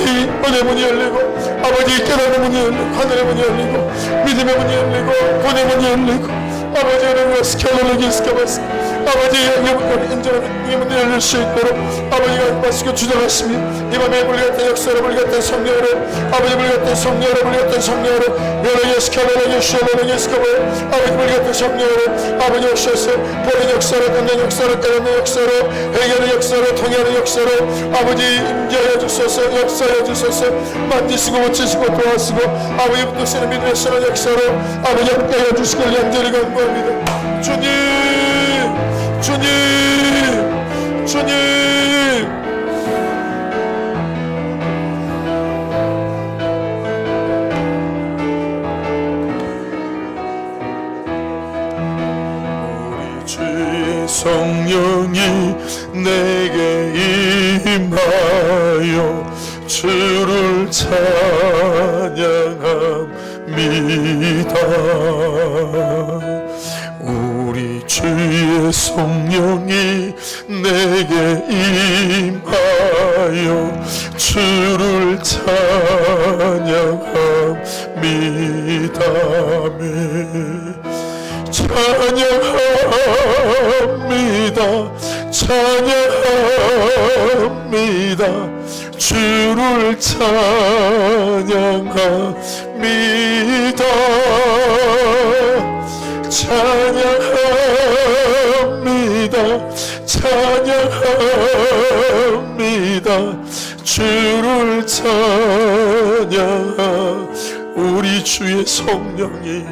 은혜 문이 열리고, 아버지 깨달은 문이 열리고, 하늘의 문이 열리고, 믿음의 문이 열리고, 권의 문이 열리고, 아버지 하나님과 스켈러레게스케바스 아버지 영역을 인정하는 영문을 열릴 수 있도록 아버지가 말씀을 주장하시며 이 밤에 물같은 역사로 물같은 성령으로 아버지 물같은 성령으로 물같은 성령으로 여러 예수켜보는 예수여보는 예수켜보는 아버지 물같은 성령으로 아버지 오셔서 보는 역사로 듣는 역사로 깨닫는 역사로 해결의 역사로 통일하는 역사로 아버지 임재하여 주소서 역사하여 주소서 만지시고 고치시고 도와주시고 아버지 붙드시는 믿음의 선한 역사로 아버지 함께하여 주시길 간절히 간구합니다. 주님 주님 주님 우리 주의 성령이 내게 임하여 주를 찬양합니다. 우리 주의 성령이 내게 임하여 주를 찬양합니다. 찬양합니다. 찬양합니다. 주를 찬양합니다. 찬양합니다. 찬양합니다. 주를 찬양합니다. 우리 주의 성령이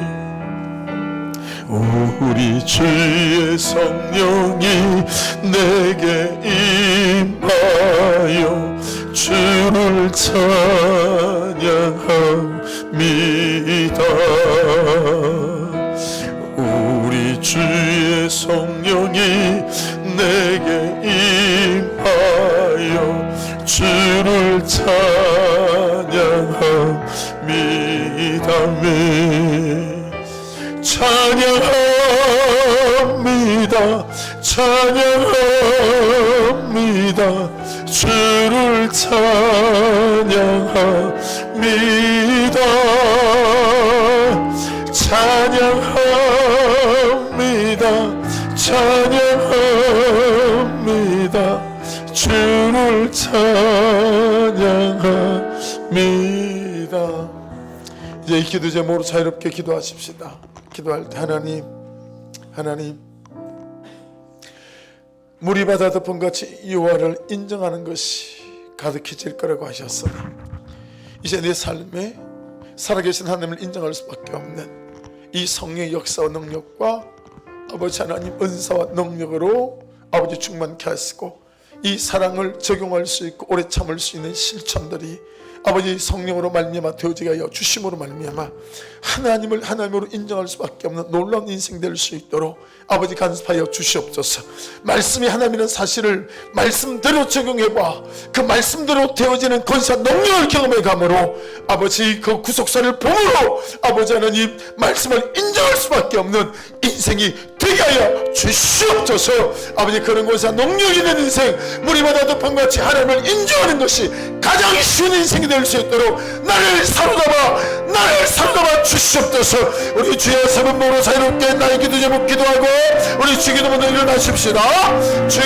우리 주의 성령이 내게 임하여 주를 찬양합니다. 우리 주의 성령이 내게 임하여 주를 찬양합니다. 찬양합니다. 찬양합니다. 주를 찬양합니다. 찬양합니다. 찬양합니다. 주를 찬양합니다. 이제 이 기도 제목으로 자유롭게 기도하십시다. 기도할 때 하나님 물이 바다 덮음같이 여호와를 인정하는 것이 가득해질 거라고 하셨으니 이제 내 삶에 살아계신 하나님을 인정할 수밖에 없는 이 성령의 역사와 능력과 아버지 하나님 은사와 능력으로 아버지 충만케 하시고 이 사랑을 적용할 수 있고 오래 참을 수 있는 실천들이 아버지 성령으로 말미암아 되어지게 하여 주심으로 말미암아 하나님을 하나님으로 인정할 수밖에 없는 놀라운 인생 될 수 있도록 아버지 간섭하여 주시옵소서. 말씀이 하나님이라는 사실을 말씀대로 적용해봐 그 말씀대로 되어지는 권세 능력을 경험해 감으로 아버지 그 구속사를 봄으로 아버지 하나님 말씀을 인정할 수밖에 없는 인생이 되게 하여 주시옵소서. 아버지 그런 권세 능력이 있는 인생 물이 바다 덮음같이 하나님을 인정하는 것이 가장 쉬운 인생이 될 수 있도록 나를 사로잡아 주시옵소서. 우리 주의 세번으로 자유롭게 나의 기도 제목 기도하고 우리 주기도문을 일어나십시다. 주여